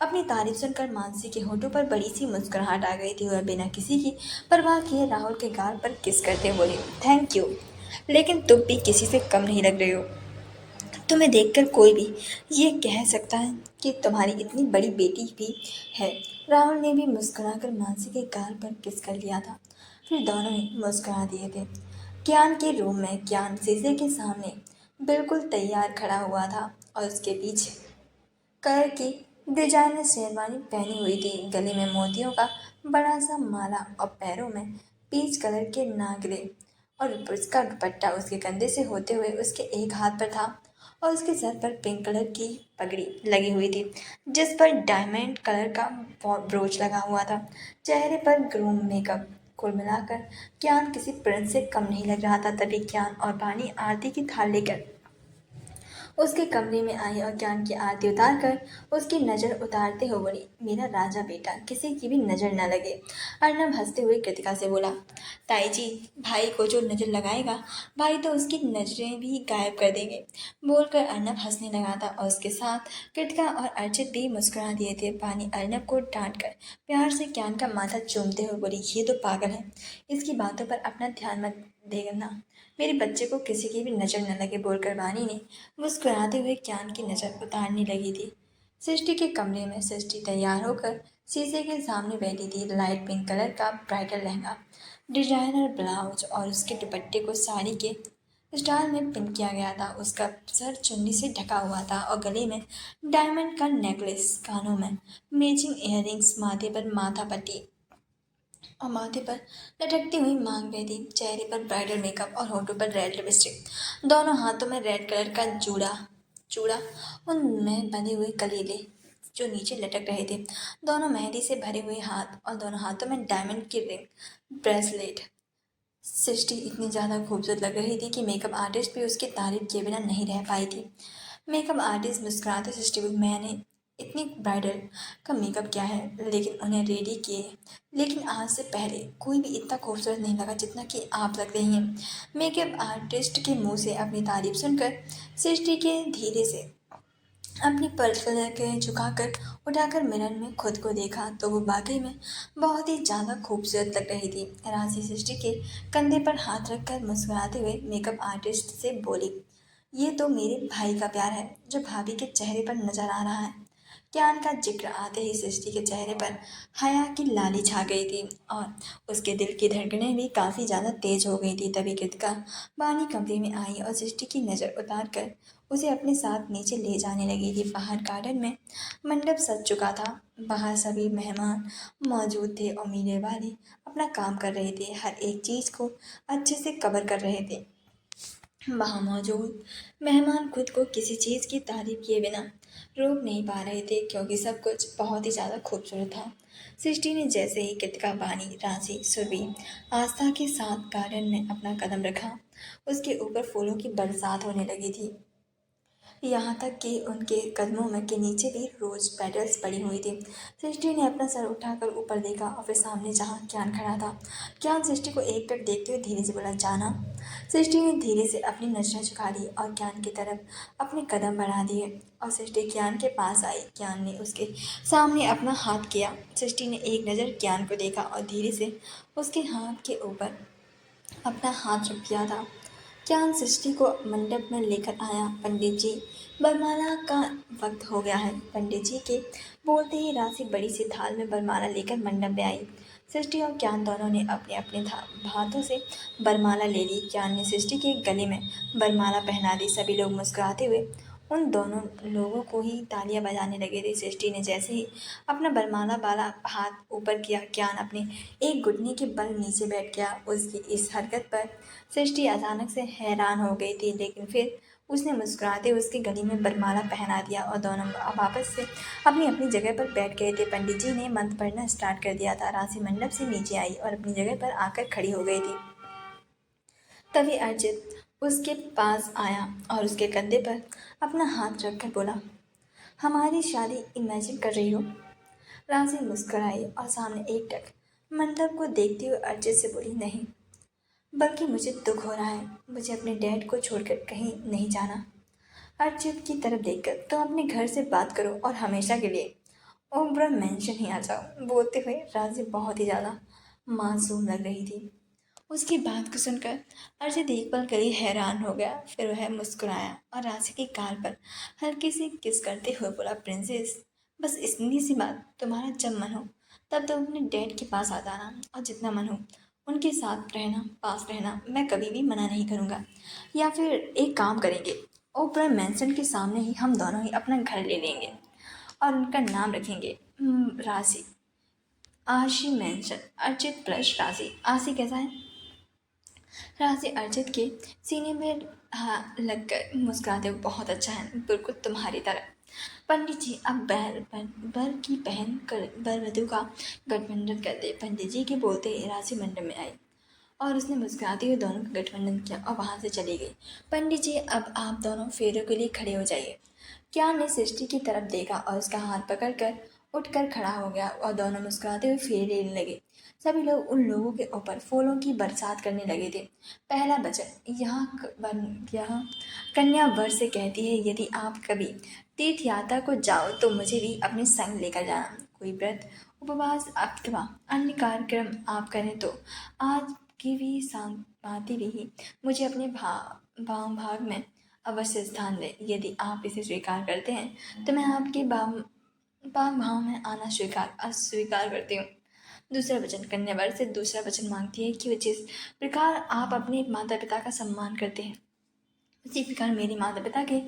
अपनी तारीफ सुनकर मानसी के होठों पर बड़ी सी मुस्कुराहट आ गई थी और बिना किसी की परवाह किए राहुल के गाल पर किस करते बोली, थैंक यू, लेकिन तुम भी किसी से कम नहीं लग रही हो। तुम्हें देखकर कोई भी ये कह सकता है कि तुम्हारी इतनी बड़ी बेटी भी है। राहुल ने भी मुस्कुराकर मानसी के गाल पर किस कर लिया था। फिर दोनों ही मुस्कुरा दिए थे। ज्ञान के रूम में ज्ञान शीशे के सामने बिल्कुल तैयार खड़ा हुआ था और उसके पीछे कलर की डिजाइनर शेरवानी पहनी हुई थी, गले में मोतियों का बड़ा सा माला और पैरों में पीच कलर के नागरे, और उसका दुपट्टा उसके कंधे से होते हुए उसके एक हाथ पर था और उसके सर पर पिंक कलर की पगड़ी लगी हुई थी, जिस पर डायमंड कलर का ब्रोच लगा हुआ था। चेहरे पर ग्रूम मेकअप, कुल मिलाकर ज्ञान किसी प्रिंस से कम नहीं लग रहा था। तभी ज्ञान और पानी आरती की थाल लेकर उसके कमरे में आई और ज्ञान की आरती उतार कर उसकी नज़र उतारते हुए बोली, मेरा राजा बेटा किसी की भी नज़र न लगे। अर्नब हंसते हुए कृतिका से बोला, ताई जी, भाई को जो नज़र लगाएगा भाई तो उसकी नज़रें भी गायब कर देंगे। बोलकर अर्नब हंसने लगा था और उसके साथ कृतिका और अर्चित भी मुस्कुरा दिए थे। पानी अर्नब को डांट कर प्यार से ज्ञान का माथा चूमते हुए बोली, ये तो पागल है, इसकी बातों पर अपना ध्यान मत देना, मेरे बच्चे को किसी की भी नज़र न लगे। बोलकर वानी ने मुस्कुराते हुए ज्ञान की नज़र उतारने लगी थी। सृष्टि के कमरे में सृष्टि तैयार होकर शीशे के सामने बैठी थी। लाइट पिंक कलर का ब्राइडल लहंगा, डिजाइनर ब्लाउज और उसके दुपट्टे को साड़ी के स्टाइल में पिन किया गया था। उसका सर चुन्नी से ढका हुआ था और गले में डायमंड का नेकलेस, कानों में मैचिंग इयररिंग्स, माथे पर माथा पट्टी और माथे पर लटकती हुई मांग में थी। चेहरे पर ब्राइडल मेकअप और होठों पर रेड लिपस्टिक, दोनों हाथों में रेड कलर का जूड़ा चूड़ा, उनमें बंधे हुए कलीले जो नीचे लटक रहे थे। दोनों मेहंदी से भरे हुए हाथ और दोनों हाथों में डायमंड की रिंग ब्रेसलेट। सृष्टि इतनी ज़्यादा खूबसूरत लग रही थी कि मेकअप आर्टिस्ट भी उसकी तारीफ किए बिना नहीं रह पाई थी। मेकअप आर्टिस्ट मुस्कुराते सृष्टि को, मैंने इतनी ब्राइडल का मेकअप किया है लेकिन उन्हें रेडी किए, लेकिन आज से पहले कोई भी इतना खूबसूरत नहीं लगा जितना कि आप लग रही हैं। मेकअप आर्टिस्ट के मुंह से अपनी तारीफ सुनकर सृष्टि के धीरे से अपनी पर्स के झुकाकर उठाकर मिरर में खुद को देखा तो वो वाकई में बहुत ही ज़्यादा खूबसूरत लग रही थी। राशि सृष्टि के कंधे पर हाथ रखकर मुस्कुराते हुए मेकअप आर्टिस्ट से बोली, ये तो मेरे भाई का प्यार है जो भाभी के चेहरे पर नजर आ रहा है। ज्ञान का जिक्र आते ही सृष्टि के चेहरे पर हया की लाली छा गई थी और उसके दिल की धड़कनें भी काफ़ी ज़्यादा तेज हो गई थी। तभी कृतिका बानी कमरे में आई और सृष्टि की नज़र उतार कर उसे अपने साथ नीचे ले जाने लगी थी। बाहर गार्डन में मंडप सज चुका था। बाहर सभी मेहमान मौजूद थे और मीरे वाले अपना काम कर रहे थे, हर एक चीज़ को अच्छे से कवर कर रहे थे। वहाँ मौजूद मेहमान खुद को किसी चीज़ की तारीफ किए बिना रोक नहीं पा रहे थे क्योंकि सब कुछ बहुत ही ज़्यादा खूबसूरत था। सृष्टि ने जैसे ही कृतिका, बानी, राशि, सुरभि, आस्था के साथ गार्डन में अपना कदम रखा, उसके ऊपर फूलों की बरसात होने लगी थी। यहाँ तक कि उनके कदमों में के नीचे भी रोज पेटल्स पड़ी हुई थी। सृष्टि ने अपना सर उठाकर ऊपर देखा और फिर सामने जहाँ ज्ञान खड़ा था। ज्ञान सृष्टि को एक टक देखते हुए धीरे से बोला, जाना। सृष्टि ने धीरे से अपनी नजरें झुका ली और ज्ञान की तरफ अपने कदम बढ़ा दिए और सृष्टि ज्ञान के पास आई। ज्ञान ने उसके सामने अपना हाथ किया। सृष्टि ने एक नज़र ज्ञान को देखा और धीरे से उसके हाथ के ऊपर अपना हाथ रख दिया था। ज्ञान सृष्टि को मंडप में लेकर आया। पंडित जी बरमाला का वक्त हो गया है। पंडित जी के बोलते ही राशि बड़ी सी थाल में बरमाला लेकर मंडप में आई। सृष्टि और ज्ञान दोनों ने अपने अपने हाथों से बरमाला ले ली। ज्ञान ने सृष्टि के गले में बरमाला पहना दी। सभी लोग मुस्कुराते हुए उन दोनों लोगों को ही तालियां बजाने लगे थे। सृष्टि ने जैसे ही अपना बरमाला वाला हाथ ऊपर किया, ज्ञान अपने एक घुटने के बल नीचे बैठ गया। उसकी इस हरकत पर सृष्टि अचानक से हैरान हो गई थी, लेकिन फिर उसने मुस्कुराते उसके गले में बरमाला पहना दिया और दोनों वापस से अपनी अपनी जगह पर बैठ गए थे। पंडित जी ने मंत्र पढ़ना स्टार्ट कर दिया था। राशि मंडप से नीचे आई और अपनी जगह पर आकर खड़ी हो गई थी। तभी अर्जित उसके पास आया और उसके कंधे पर अपना हाथ रखकर बोला, हमारी शादी इमेजिन कर रही हो? राशि मुस्कुराई और सामने एकटक मंडप को देखते हुए अर्जित से बोली, नहीं, बल्कि मुझे दुख हो रहा है। मुझे अपने डैड को छोड़कर कहीं नहीं जाना। अर्जित की तरफ देखकर, तुम अपने घर से बात करो और हमेशा के लिए ओबरा मेंशन ही आ जाओ। बोलते हुए राशि बहुत ही ज़्यादा मासूम लग रही थी। उसकी बात को सुनकर अर्जित एक पल के लिए हैरान हो गया। फिर वह मुस्कुराया और राशि की गाल पर हल्की सी किस करते हुए बोला, प्रिंसेस, बस इतनी सी बात, तुम्हारा जब मन हो तब तुम अपने डैड के पास आ जाना और जितना मन हो उनके साथ रहना, पास रहना। मैं कभी भी मना नहीं करूँगा। या फिर एक काम करेंगे, ओपरा मैंसन के सामने ही हम दोनों ही अपना घर ले लेंगे और उनका नाम रखेंगे राशि। आशी मेंशन। अर्जित प्लस राशि। आशी कैसा है? राशि अर्जित के सीने में लगकर मुस्कुराते हुए, बहुत अच्छा है, बिल्कुल तुम्हारी तरह। पंडित जी अब बर की बहन कर बर वधु का गठबंधन कर दे। पंडित जी के बोलते ही राशि मंडप में आई और उसने मुस्कुराते हुए दोनों का गठबंधन किया और वहां से चली गई। पंडित जी अब आप दोनों फेरों के लिए खड़े हो जाइए। ज्ञान ने सृष्टि की तरफ देखा और उसका हाथ पकड़कर उठकर खड़ा हो गया और दोनों मुस्कुराते हुए फेरे लेने लगे। सभी लोग उन लोगों के ऊपर फूलों की बरसात करने लगे थे। पहला वचन यह कन्या वर से कहती है, यदि आप कभी तीर्थ यात्रा को जाओ तो मुझे भी अपने संग लेकर जाना। कोई व्रत, उपवास अथवा अन्य कार्यक्रम आप करें तो आज की भी भांति भी मुझे अपने भाग में अवश्य स्थान दें। यदि आप इसे स्वीकार करते हैं तो मैं आपके भाव में आना अस्वीकार करती हूँ। दूसरा वचन, कन्यावर से दूसरा वचन मांगती है कि जिस प्रकार आप अपने माता पिता का सम्मान करते हैं उसी प्रकार मेरे माता पिता के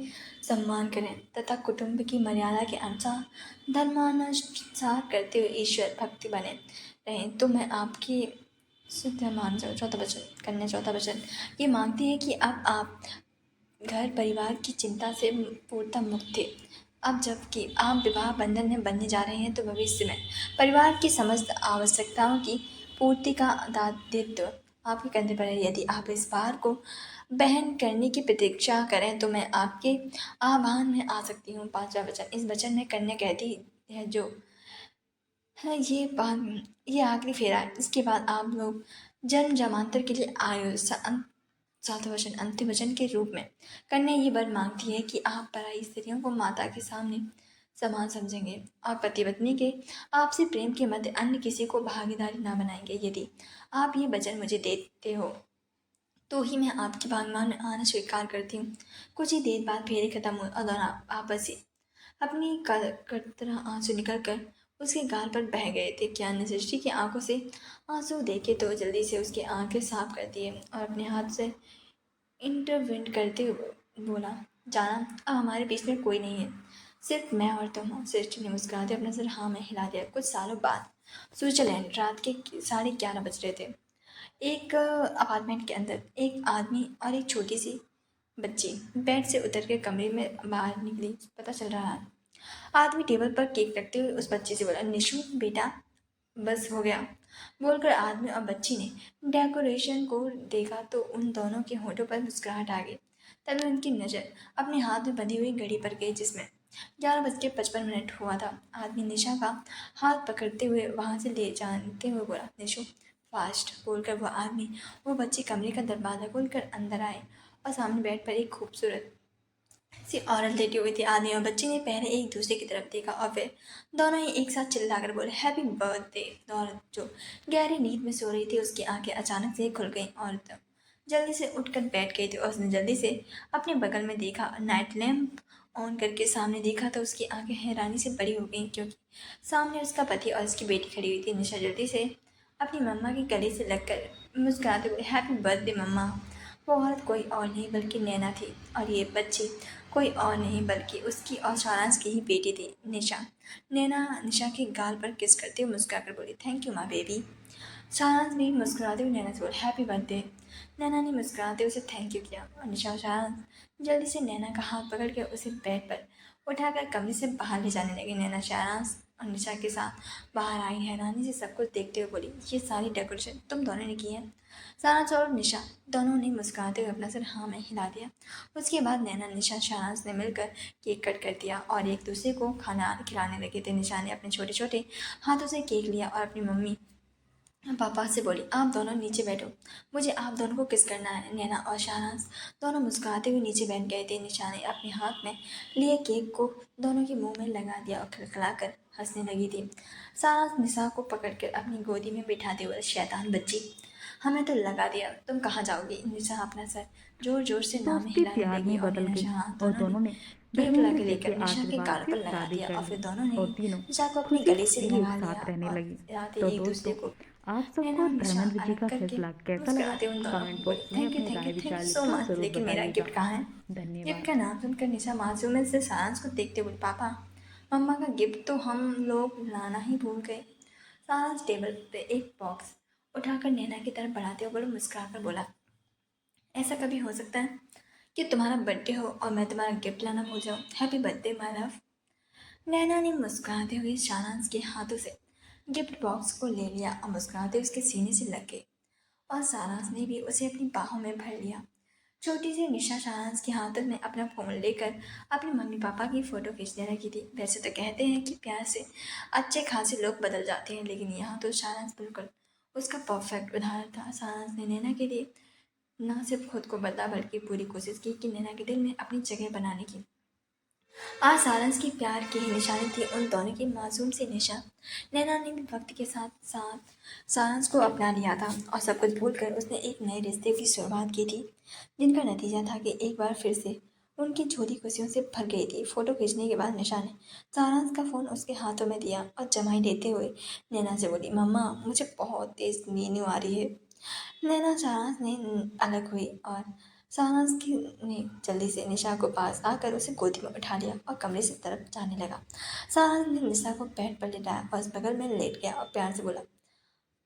सम्मान करें तथा कुटुंब की मर्यादा के अनुसार धर्मानुसार करते हुए ईश्वर भक्ति बने रहें। तो मैं आपकी शुद्ध मान जाऊँ। चौथा वचन, कन्या चौथा वचन ये मांगती है कि अब आप घर परिवार की चिंता से पूर्णतः मुक्त थे। अब जबकि आप विवाह बंधन में बनने जा रहे हैं तो भविष्य में परिवार की समस्त आवश्यकताओं की पूर्ति का दायित्व आपके कंधे पर है। यदि आप इस बार को बहन करने की प्रतीक्षा करें तो मैं आपके आह्वान में आ सकती हूँ। पांचवा वचन, इस वचन में कन्या कहती है जो है ये आखिरी फेरा है। इसके बाद आप लोग जन्म जमांतर के लिए आयु सातवां वचन, अंतिम वचन के रूप में कन्या ये वर मांगती है कि आप पराई स्त्रियों को माता के सामने समान समझेंगे और पति पत्नी के आपसी प्रेम के मध्य अन्य किसी को भागीदारी ना बनाएंगे। यदि आप ये वचन मुझे देते हो तो ही मैं आपके भागमान में आना स्वीकार करती हूँ। कुछ ही देर बाद फेरे खत्म हुए और दोनों आपस ही अपनी कतरा आंसू निकल कर उसके गाल पर बह गए थे। ज्ञान ने सृष्टि की आंखों से आंसू देखे तो जल्दी से उसकी आंखें साफ कर दिए और अपने हाथ से इंटरवेंट करते हुए बोला, जाना, अब हमारे बीच में कोई नहीं है, सिर्फ मैं और तुम हो। सृष्टि ने मुस्कुराते अपना सर हाँ में हिला दिया। कुछ सालों बाद स्विट्जरलैंड, रात के 11:30 बज रहे थे। एक अपार्टमेंट के अंदर एक आदमी और एक छोटी सी बच्ची बेड से उतर के कमरे में बाहर निकली। पता चल रहा है। आदमी टेबल पर केक रखते हुए उस बच्ची से बोला, निशु बेटा, बस हो गया। बोलकर आदमी और बच्ची ने डेकोरेशन को देखा तो उन दोनों के होठों पर मुस्कुराहट आ गई। तभी उनकी नज़र अपने हाथ में बंधी हुई घड़ी पर गई जिसमें 11:55 हुआ था। आदमी निशा का हाथ पकड़ते हुए वहाँ से ले जानते हुए बोला, निशु फास्ट। बोलकर वह आदमी वो बच्ची कमरे का दरवाज़ा खोलकर अंदर आए और सामने बेड पर एक खूबसूरत सी औरत लेटी हुई थी। आदमी और बच्ची ने पहले एक दूसरे की तरफ देखा और फिर दोनों ही एक साथ चिल्लाकर बोले, हैप्पी बर्थडे। औरत जो गहरी नींद में सो रही थी उसकी आंखें अचानक से खुल गईं और जल्दी से उठकर बैठ गई थी और उसने जल्दी से अपने बगल में देखा। नाइट लैम्प ऑन करके सामने देखा तो उसकी आंखें हैरानी से बड़ी हो गईं, क्योंकि सामने उसका पति और उसकी बेटी खड़ी हुई थी। निशा जल्दी से अपनी मम्मा के गले से लगकर मुस्कुराते हुए हैप्पी बर्थडे मम्मा। वो औरत कोई और नहीं बल्कि नैना थी, और ये बच्ची कोई और नहीं बल्कि उसकी और सारांश की ही बेटी थी, निशा। नैना निशा के गाल पर किस करते हुए मुस्कुरा कर बोली, थैंक यू माँ बेबी। सारांश भी मुस्कुराते हुए नैना से बोले, हैप्पी बर्थडे। नैना ने मुस्कुराते उसे थैंक यू किया, और निशा और सारांश जल्दी से नैना का हाथ पकड़ के उसे बेड पर उठाकर कमरे से बाहर ले जाने लगे। नैना सारांश और निशा के साथ बाहर आई, हैरानी से सब कुछ देखते हुए बोली, ये सारी डेकोरेशन तुम दोनों ने की है? सारांश और निशा दोनों ने मुस्कुराते हुए अपना सिर हाँ में हिला दिया। उसके बाद नैना, निशा, सारांश ने मिलकर केक कट कर दिया और एक दूसरे को खाना खिलाने लगे थे। निशा ने अपने छोटे छोटे हाथों से केक लिया और अपनी मम्मी पापा से बोली, आप दोनों नीचे बैठो, मुझे आप दोनों को किस करना है। नैना और शाहनाज दोनों मुस्कुराते हुए नीचे बैठ गए थे। निशा ने अपने हाथ में लिए केक को दोनों के मुंह में लगा दिया और खिलखिलाकर हंसने लगी थी। शाहनाज निशा को पकड़कर अपनी गोदी में बिठाते हुए, शैतान बच्ची, हमें तो लगा दिया, तुम कहाँ जाओगी। निशा अपना सर जोर जोर से नाम दोस्ती हिलाने प्यार लगी में और बदल नैना गई शाह और दोनों ने दोनों ने केक ला धर्मेंद्र के जी लेकर के निशा के आशीर्वाद गाल से पर लगा शादी दिया कर और ली फिर दोनों ने और तीनों निशा को अपने खुशी गले से खुशी एक लगा लिया साथ रहने और लगी। राते तो एक दूसरे दोस्तों, को आप सबको नैना और निशा धर्मेंद्र जी अलग का करके फैसला कैसा लगा? मुस्कुराते उन दोनों को कमेंट बोले, बॉक्स में अपनी राय थैंक विचार यू सो लिखकर मच, जरूर लेकिन मेरा बताइएगा। गिफ्ट कहाँ है। गिफ्ट का धन्यवाद। नाम सुनकर निशा मासूमियत से सारांश को देखते बोली, पापा मम्मा का गिफ्ट तो हम लोग लाना ही भूल गए। सारांश टेबल पे एक बॉक्स उठाकर नैना की तरफ बढ़ाते हुए बोले, मुस्कुराकर बोला, ऐसा कभी हो सकता है कि तुम्हारा बर्थडे हो और मैं तुम्हारा गिफ्ट लाना भूल जाऊँ? Happy birthday my love. Naina ने मुस्कुराते हुए सारांश के हाथों से गिफ्ट बॉक्स को ले लिया और मुस्कुराते हुए उसके सीने से लग गई, और सारांश ने भी उसे अपनी बाहों में भर लिया। छोटी सी निशा सारांश के हाथों में अपना फोन लेकर अपने मम्मी पापा की फ़ोटो खींचने लगी थी। वैसे तो कहते हैं कि प्यार से अच्छे खासे लोग बदल जाते हैं, लेकिन यहाँ तो सारांश बिल्कुल उसका परफेक्ट उदाहरण था। सारांश ने नैना के लिए न सिर्फ खुद को बदला बल्कि पूरी कोशिश की कि नैना के दिल में अपनी जगह बनाने की। आज सारांश की प्यार की ही निशानी थी उन दोनों की मासूम सी निशा। नैना ने भी वक्त के साथ साथ सारांश को अपना लिया था और सब कुछ भूलकर उसने एक नए रिश्ते की शुरुआत की थी, जिनका नतीजा था कि एक बार फिर से उनकी झोली खुशियों से भर गई थी। फोटो खींचने के बाद निशा ने सारांश का फ़ोन उसके हाथों में दिया और जमाई लेते हुए नैना से बोली, मम्मा मुझे बहुत तेज़ नींद आ रही है। नैना सारांश ने अलग हुई और सारांश की ने जल्दी से निशा को पास आकर उसे गोदी में उठा लिया और कमरे से तरफ जाने लगा। सारांश ने निशा को बेड पर लिटाया और उस बगल में लेट गया और प्यार से बोला,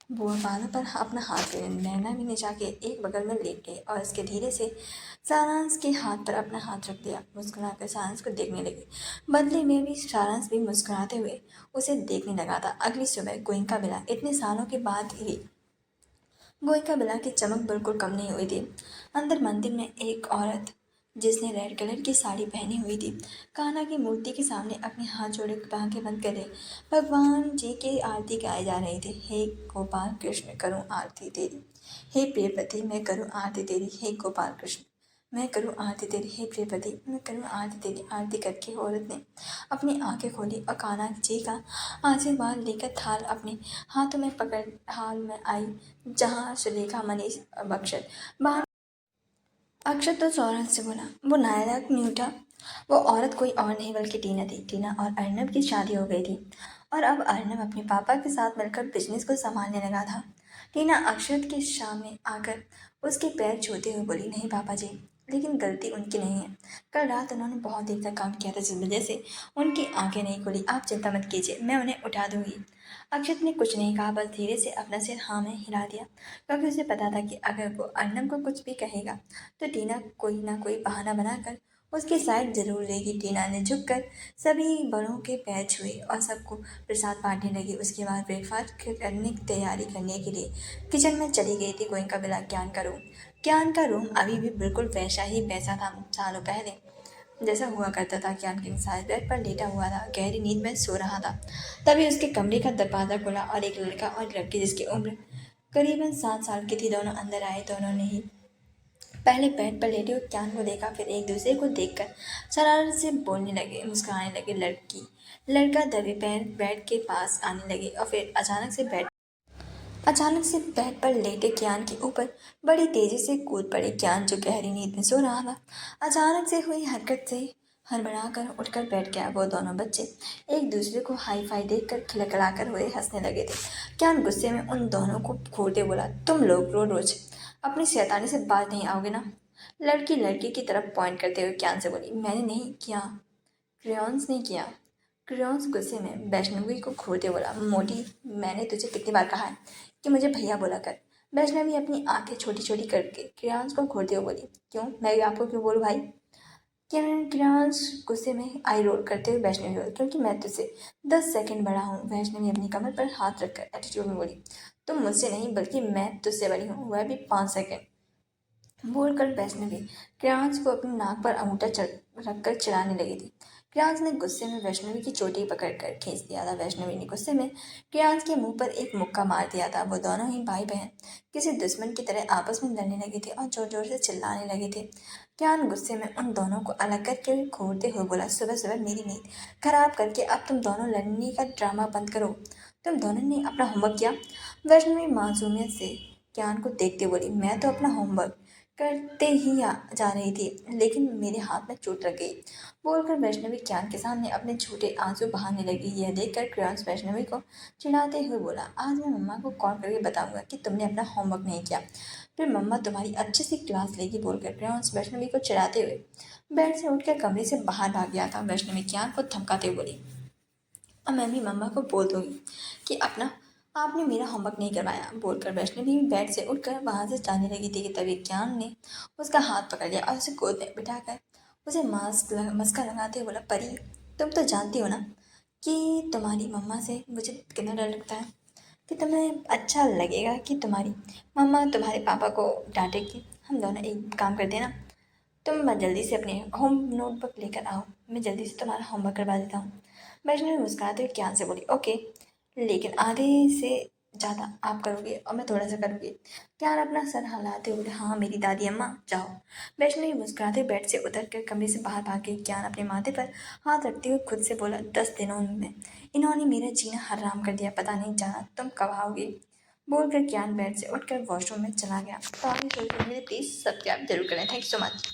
बुआ बालों पर अपना हाथ फेरे। नैना भी निशा के एक बगल में लेट गई और उसके धीरे से सारांश के हाथ पर अपना हाथ रख दिया। मुस्कुराकर सारांश को देखने लगी। बदले में भी सारांश भी मुस्कुराते हुए उसे देखने लगा था। अगली सुबह गोइंका बिला इतने सालों के बाद ही गोइंका बिला की चमक बिल्कुल कम नहीं हुई थी। अंदर मंदिर में एक औरत जिसने रेड कलर की साड़ी पहनी हुई थी, कान्हा की मूर्ति के सामने अपने हाथ जोड़े आंखें बंद करे भगवान जी की आरती गाए जा रही थी। हे गोपाल कृष्ण करूं आरती तेरी, हे प्रियपति मैं करूं आरती तेरी, हे गोपाल कृष्ण मैं करूं आरती तेरी, हे प्रियपति मैं करूं आरती तेरी। आरती करके औरत ने अपनी आंखें खोली और कान्हा जी का आशीर्वाद लेकर थाल अपने हाथों में पकड़ हाल में आई, जहाँ सुलेखा मनीष बख्शर बाहर। अक्षत तो सौरभ से बोला, वो नायक नहीं उठा। वो औरत कोई और नहीं बल्कि टीना थी। टीना और अर्नब की शादी हो गई थी और अब अर्नब अपने पापा के साथ मिलकर बिजनेस को संभालने लगा था। टीना अक्षत के सामने आकर उसके पैर छूते हुए बोली, नहीं पापा जी, लेकिन गलती उनकी नहीं है। कल रात उन्होंने बहुत देर तक काम किया था, जिस वजह से उनकी आंखें नहीं खुली। आप चिंता मत कीजिए, मैं उन्हें उठा दूंगी। अक्षत ने कुछ नहीं कहा, बस धीरे से अपना सिर हाँ में हिला दिया, क्योंकि उसे पता था कि अगर वो अर्नब को कुछ भी कहेगा तो टीना कोई ना कोई बहाना बनाकर उसकी साइड जरूर लेगी। टीना ने झुककर सभी बड़ों के पैर छुए और सबको प्रसाद बांटने लगी। उसके बाद ब्रेकफास्ट करने की तैयारी करने के लिए किचन में चली गई थी गोइंका बिला। ज्ञान का रूम अभी भी बिल्कुल वैसा था सालों पहले जैसा हुआ करता था। ज्ञान किंग साइड बेड पर लेटा हुआ था, गहरी नींद में सो रहा था। तभी उसके कमरे का दरवाजा खुला और एक लड़का और लड़की जिसकी उम्र करीबन 7 साल की थी, दोनों अंदर आए। दोनों ने ही पहले बेड पर लेटे हुए ज्ञान को देखा, फिर एक दूसरे को देखकर शरारत से बोलने लगे, मुस्कुराने लगे। लड़का दबे पैर बेड के पास आने लगे और फिर अचानक से बेड पर लेटे ज्ञान के ऊपर बड़ी तेजी से कूद पड़े। ज्ञान जो गहरी नींद में सो रहा था, अचानक से हुई हरकत से हड़बड़ाकर उठकर बैठ गया। वो दोनों बच्चे एक दूसरे को हाई फाई देखकर खिलखिलाकर हुए हंसने लगे थे। क्यान गुस्से में उन दोनों को घूरते बोला, तुम लोग रोज रोज अपनी शैतानी से बाज नहीं आओगे ना। लड़की लड़की की तरफ पॉइंट करते हुए क्यान से बोली, मैंने नहीं किया, क्रेयॉन्स ने किया। क्रेयॉन्स गुस्से में वैष्णवी को घूरते बोला, मोटी, मैंने तुझे कितनी बार कहा है कि मुझे भैया बोला कर। वैष्णवी अपनी आंखें छोटी छोटी करके क्रेयॉन्स को घूरते हुए बोली, क्यों, मैं भी आपको क्यों बोलूँ भाई। क्रेयॉन्स गुस्से में आई रोल करते हुए वैष्णवी बोली, क्योंकि मैं तुझसे 10 सेकंड बड़ा हूँ। वैष्णवी अपनी कमर पर हाथ रखकर एटीट्यूड में बोली, तुम मुझसे नहीं बल्कि मैं तुझसे बड़ी हूँ, वह भी 5 सेकंड। बोलकर वैष्णवी क्रेयॉन्स को अपनी नाक पर अंगूठा रखकर चिढ़ाने लगी थी। क्रेयॉन्स ने गुस्से में वैष्णवी की चोटी पकड़कर खींच दिया था। वैष्णवी ने गुस्से में क्रेयॉन्स के मुंह पर एक मुक्का मार दिया था। वो दोनों ही भाई बहन किसी दुश्मन की तरह आपस में लड़ने लगे थे और जोर जोर से चिल्लाने लगे थे। क्रेयॉन गुस्से में उन दोनों को अलग करके घूरते हुए बोला, सुबह सुबह मेरी नींद खराब करके अब तुम दोनों लड़ने का ड्रामा बंद करो। तुम दोनों ने अपना होमवर्क किया। वैष्णवी मासूमियत से क्रेयॉन को देखते बोली, मैं तो अपना होमवर्क करते ही जा रही थी, लेकिन मेरे हाथ में चोट लग गई। बोलकर वैष्णवी क्यान के सामने अपने छोटे आंसू बहाने लगी। यह देखकर क्रेयॉन्स वैष्णवी को चिढ़ाते हुए बोला, आज मैं मम्मा को कॉल करके बताऊंगा कि तुमने अपना होमवर्क नहीं किया, फिर मम्मा तुम्हारी अच्छी सी क्लास लेगी। बोलकर क्रेयॉन्स वैष्णवी को चिढ़ाते हुए बेड से उठकर कमरे से बाहर भाग गया था। वैष्णवी क्यान को धमकाते हुए बोली, और मैं भी मम्मा को बोल दूंगी कि अपना आपने मेरा होमवर्क नहीं करवाया। बोलकर वैष्णवी बेड से उठकर वहां से जाने लगी थी कि तभी ज्ञान ने उसका हाथ पकड़ लिया और उसे गोद में बिठाकर उसे मस्का लगाते हुए बोला, परी, तुम तो जानती हो ना कि तुम्हारी मम्मा से मुझे कितना डर लगता है, कि तुम्हें अच्छा लगेगा कि तुम्हारी मम्मा तुम्हारे पापा को डांटेगी। हम दोनों एक काम करते हैं ना, तुम जल्दी से अपने होम नोटबुक लेकर आओ, मैं जल्दी से तुम्हारा होमवर्क करवा देता हूँ। वैष्णवी मुस्कुराते हुए ज्ञान से बोली, ओके, लेकिन आधे से ज़्यादा आप करोगे और मैं थोड़ा सा करूँगी। ज्ञान अपना सर हिलाते हुए बोले, हाँ मेरी दादी अम्मा, जाओ। वैष्णवी मुस्कुराते बेड से उतर कर कमरे से बाहर भाग गई। ज्ञान अपने माथे पर हाथ रखते हुए खुद से बोला, 10 दिनों में इन्होंने मेरा जीना हराम कर दिया, पता नहीं जाना तुम कब आओगे। बोलकर ज्ञान बेड से उठकर वॉशरूम में चला गया। तो आगे सोचते प्लीज़ सब्सक्राइब जरूर करें। Thank you so much.